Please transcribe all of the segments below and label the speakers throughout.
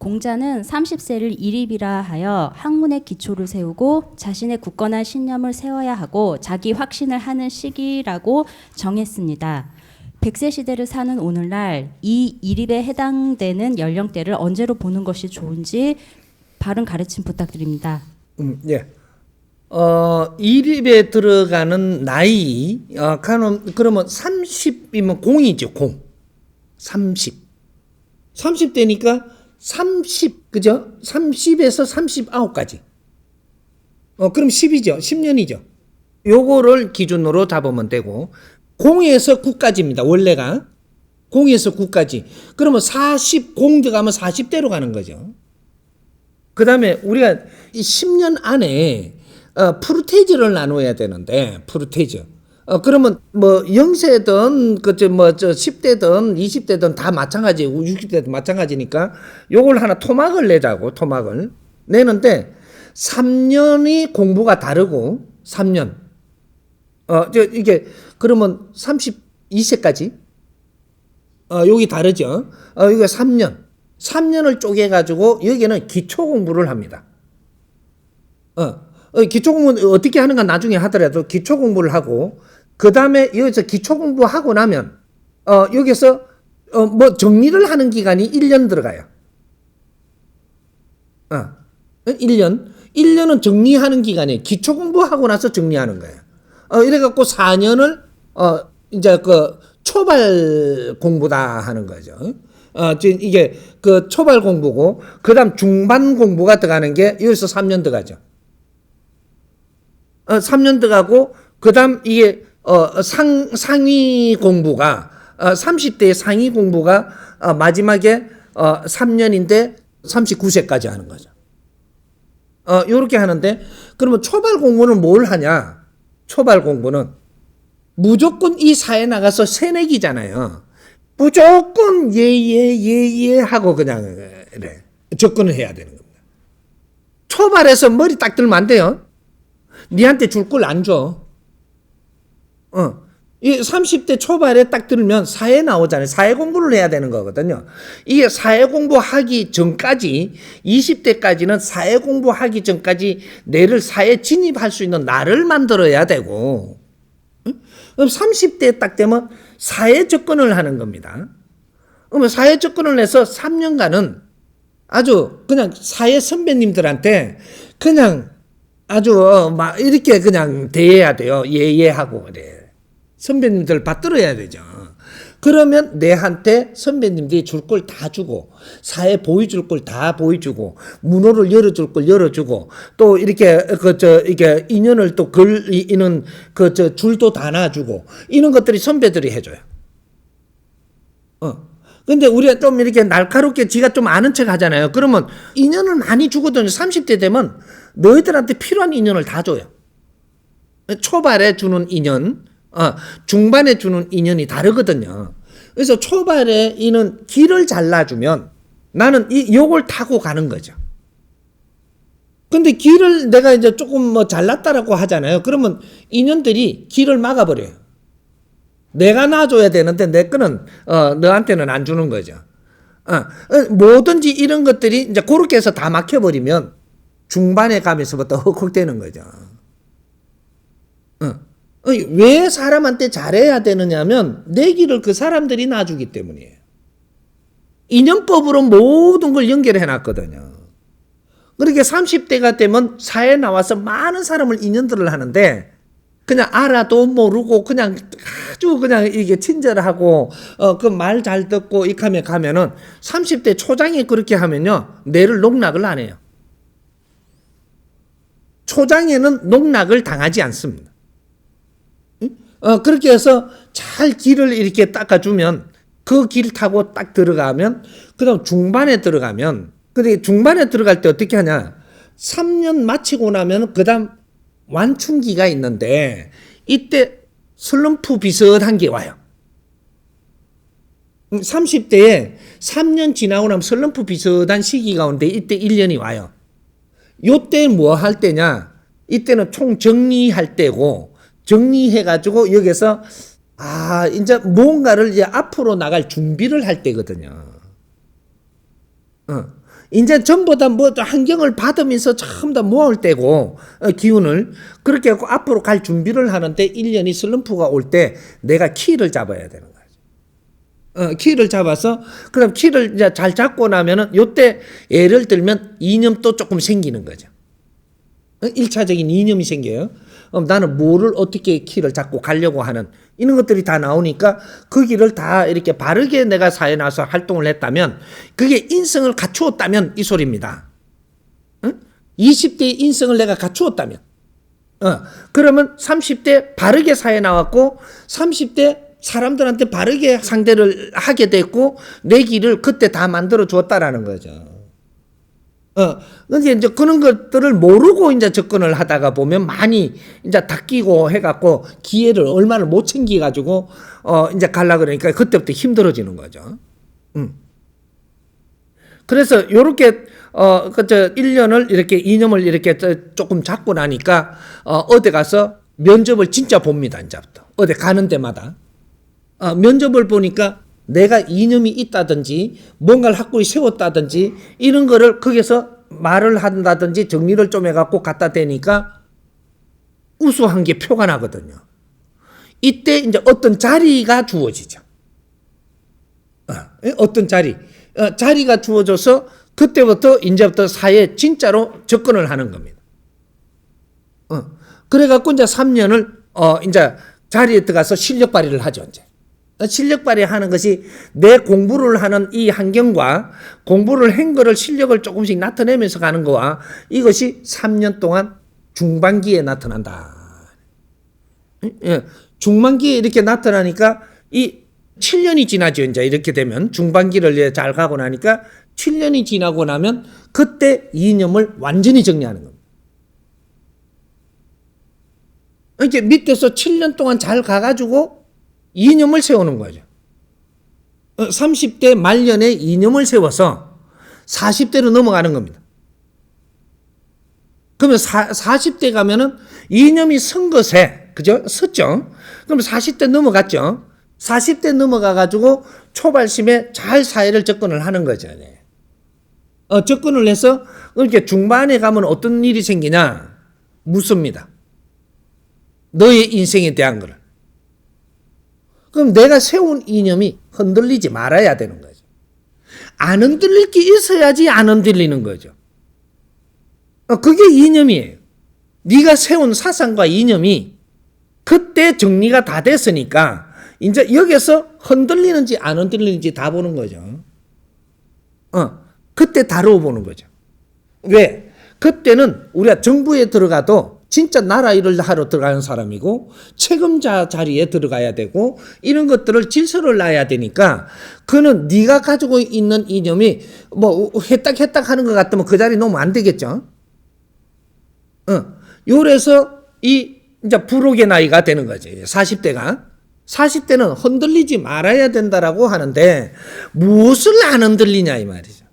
Speaker 1: 공자는 30세를 일입이라 하여 학문의 기초를 세우고 자신의 굳건한 신념을 세워야 하고 자기 확신을 하는 시기라고 정했습니다. 100세 시대를 사는 오늘날 이 일입에 해당되는 연령대를 언제로 보는 것이 좋은지 바른 가르침 부탁드립니다.
Speaker 2: 예. 일입에 들어가는 나이, 그러면 30이면 공이죠, 공. 30. 30대니까 30, 그죠? 30에서 39까지. 그럼 10이죠. 10년이죠. 요거를 기준으로 잡으면 되고, 0에서 9까지입니다. 원래가. 0에서 9까지. 그러면 40, 0 들어가면 40대로 가는 거죠. 그 다음에 우리가 이 10년 안에 프루테이즈를 나눠야 되는데, 프루테이즈. 그러면 뭐 0세든, 10대든, 20대든 다 마찬가지, 60대든 마찬가지니까 요걸 하나 토막을 내자고, 토막을. 내는데, 3년이 공부가 다르고, 3년. 이게, 그러면 32세까지? 여기 다르죠? 이게 3년. 3년을 쪼개가지고 여기는 기초 공부를 합니다. 기초 공부는 어떻게 하는가 나중에 하더라도 기초 공부를 하고, 그 다음에 여기서 기초 공부하고 나면, 여기서, 뭐 정리를 하는 기간이 1년 들어가요. 1년. 1년은 정리하는 기간이에요. 기초 공부하고 나서 정리하는 거예요. 이래갖고 4년을, 이제 초발 공부다 하는 거죠. 이게 초발 공부고, 그 다음 중반 공부가 들어가는 게 여기서 3년 들어가죠. 3년 들어가고, 그 다음 이게, 상위 공부가, 30대의 상위 공부가, 마지막에, 3년인데 39세까지 하는 거죠. 요렇게 하는데, 그러면 초발 공부는 뭘 하냐? 초발 공부는 무조건 이 사회 나가서 새내기잖아요. 무조건 예 하고 그냥 이래. 접근을 해야 되는 겁니다. 초발에서 머리 딱 들면 안 돼요. 니한테 줄 걸 안 줘. 이 30대 초반에 딱 들으면 사회 나오잖아요. 사회 공부를 해야 되는 거거든요. 이게 사회 공부하기 전까지, 20대까지는 사회 공부하기 전까지 내를 사회에 진입할 수 있는 나를 만들어야 되고, 그럼 30대에 딱 되면 사회 접근을 하는 겁니다. 그러면 사회 접근을 해서 3년간은 아주 그냥 사회 선배님들한테 그냥 아주 막 이렇게 그냥 대해야 돼요. 예하고 그래. 선배님들 받들어야 되죠. 그러면 내한테 선배님들이 줄 걸 다 주고, 사회 보여줄 걸 다 보여주고, 문호를 열어줄 걸 열어주고, 또 이렇게 이게 인연을 또 걸이는 줄도 다 놔주고, 이런 것들이 선배들이 해줘요. 근데 우리가 좀 이렇게 날카롭게 지가 좀 아는 척 하잖아요. 그러면 인연을 많이 주거든요. 30대 되면 너희들한테 필요한 인연을 다 줘요. 초발에 주는 인연, 중반에 주는 인연이 다르거든요. 그래서 초반에 이는 길을 잘라주면 나는 요걸 타고 가는 거죠. 근데 길을 내가 이제 조금 뭐 잘랐다라고 하잖아요. 그러면 인연들이 길을 막아버려요. 내가 놔줘야 되는데 내 거는, 너한테는 안 주는 거죠. 뭐든지 이런 것들이 이제 그렇게 해서 다 막혀버리면 중반에 가면서부터 헉헉대는 거죠. 왜 사람한테 잘해야 되느냐면 내 길을 그 사람들이 놔주기 때문이에요. 인연법으로 모든 걸 연결해 놨거든요. 그렇게 30대가 되면 사회에 나와서 많은 사람을 인연들을 하는데 그냥 알아도 모르고 그냥 아주 그냥 이게 친절하고 그 말 잘 듣고 이카면 가면은 30대 초장에 그렇게 하면요 뇌를 농락을 안 해요. 초장에는 농락을 당하지 않습니다. 그렇게 해서 잘 길을 이렇게 닦아주면 그 길 타고 딱 들어가면 그다음 중반에 들어가면 근데 중반에 들어갈 때 어떻게 하냐 3년 마치고 나면 그다음 완충기가 있는데 이때 슬럼프 비슷한 게 와요. 30대에 3년 지나고 나면 슬럼프 비슷한 시기가 오는데 이때 1년이 와요. 요때 뭐 할 때냐 이때는 총 정리할 때고 정리해가지고 여기서 이제 뭔가를 이제 앞으로 나갈 준비를 할 때거든요. 이제 전부 다 뭐 환경을 받으면서 전부 다 모을 때고 기운을 그렇게 하고 앞으로 갈 준비를 하는데 1년이 슬럼프가 올 때 내가 키를 잡아야 되는 거죠. 키를 잡아서 그럼 키를 이제 잘 잡고 나면은 요때 예를 들면 이념도 조금 생기는 거죠. 1차적인 이념이 생겨요. 나는 뭐를 어떻게 키를 잡고 가려고 하는 이런 것들이 다 나오니까 그 길을 다 이렇게 바르게 내가 사회에 나와서 활동을 했다면 그게 인성을 갖추었다면 이 소리입니다. 20대의 인성을 내가 갖추었다면 그러면 30대 바르게 사회에 나왔고 30대 사람들한테 바르게 상대를 하게 됐고 내 길을 그때 다 만들어 주었다라는 거죠. 근데 이제 그런 것들을 모르고 이제 접근을 하다가 보면 많이 이제 닦이고 해갖고 기회를 얼마나 못 챙겨가지고, 이제 갈라 그러니까 그때부터 힘들어지는 거죠. 그래서 요렇게, 1년을 이렇게 이념을 이렇게 조금 잡고 나니까, 어디 가서 면접을 진짜 봅니다, 이제부터. 어디 가는 데마다. 면접을 보니까 내가 이념이 있다든지 뭔가를 확고히 세웠다든지 이런 거를 거기서 말을 한다든지 정리를 좀 해갖고 갖다 대니까 우수한 게 표가 나거든요. 이때 이제 어떤 자리가 주어지죠. 어떤 자리가 주어져서 그때부터 이제부터 사회에 진짜로 접근을 하는 겁니다. 그래갖고 이제 3년을 이제 자리에 들어가서 실력 발휘를 하죠, 이제. 실력 발휘하는 것이 내 공부를 하는 이 환경과 공부를 한 거를 실력을 조금씩 나타내면서 가는 거와 이것이 3년 동안 중반기에 나타난다. 중반기에 이렇게 나타나니까 이 7년이 지나죠. 이제 이렇게 되면 중반기를 잘 가고 나니까 7년이 지나고 나면 그때 이념을 완전히 정리하는 겁니다. 이렇게 밑에서 7년 동안 잘 가가지고 이념을 세우는 거죠. 30대 말년에 이념을 세워서 40대로 넘어가는 겁니다. 그러면 40대 가면은 이념이 선 것에, 그죠? 섰죠? 그럼 40대 넘어갔죠? 40대 넘어가가지고 초발심에 잘 사회를 접근을 하는 거죠. 접근을 해서 이렇게 중반에 가면 어떤 일이 생기냐? 묻습니다. 너의 인생에 대한 거를. 그럼 내가 세운 이념이 흔들리지 말아야 되는 거죠. 안 흔들릴 게 있어야지 안 흔들리는 거죠. 그게 이념이에요. 네가 세운 사상과 이념이 그때 정리가 다 됐으니까 이제 여기서 흔들리는지 안 흔들리는지 다 보는 거죠. 그때 다루어 보는 거죠. 왜? 그때는 우리가 정부에 들어가도 진짜 나라 일을 하러 들어가는 사람이고 책임자 자리에 들어가야 되고 이런 것들을 질서를 놔야 되니까 그는 네가 가지고 있는 이념이 뭐 해딱 하는 것 같으면 그 자리에 놓으면 안 되겠죠. 요래서 이 이제 불혹의 나이가 되는 거지. 40대는 흔들리지 말아야 된다라고 하는데 무엇을 안 흔들리냐 이 말이죠.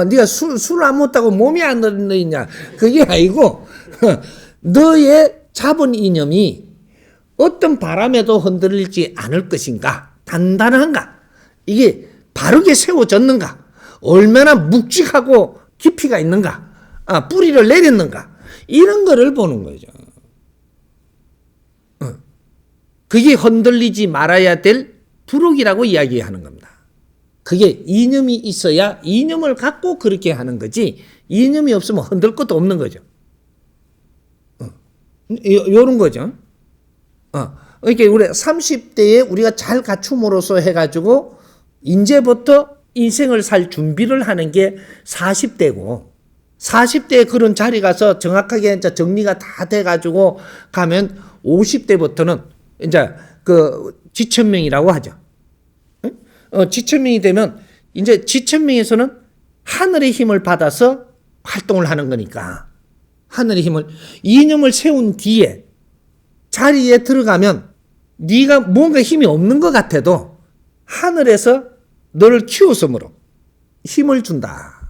Speaker 2: 네가 술 안 먹다고 몸이 안 흔들리냐 그게 아니고 너의 잡은 이념이 어떤 바람에도 흔들리지 않을 것인가? 단단한가? 이게 바르게 세워졌는가? 얼마나 묵직하고 깊이가 있는가? 뿌리를 내렸는가? 이런 거를 보는 거죠. 그게 흔들리지 말아야 될 부록이라고 이야기하는 겁니다. 그게 이념이 있어야 이념을 갖고 그렇게 하는 거지 이념이 없으면 흔들 것도 없는 거죠. 요런 거죠. 이렇게 우리 30대에 우리가 잘 갖춤으로써 해가지고 이제부터 인생을 살 준비를 하는 게 40대고 40대에 그런 자리 가서 정확하게 이제 정리가 다 돼가지고 가면 50대부터는 이제 그 지천명이라고 하죠. 지천명이 되면 이제 지천명에서는 하늘의 힘을 받아서 활동을 하는 거니까 하늘의 힘을 이념을 세운 뒤에 자리에 들어가면 네가 뭔가 힘이 없는 것 같아도 하늘에서 너를 키워서므로 힘을 준다.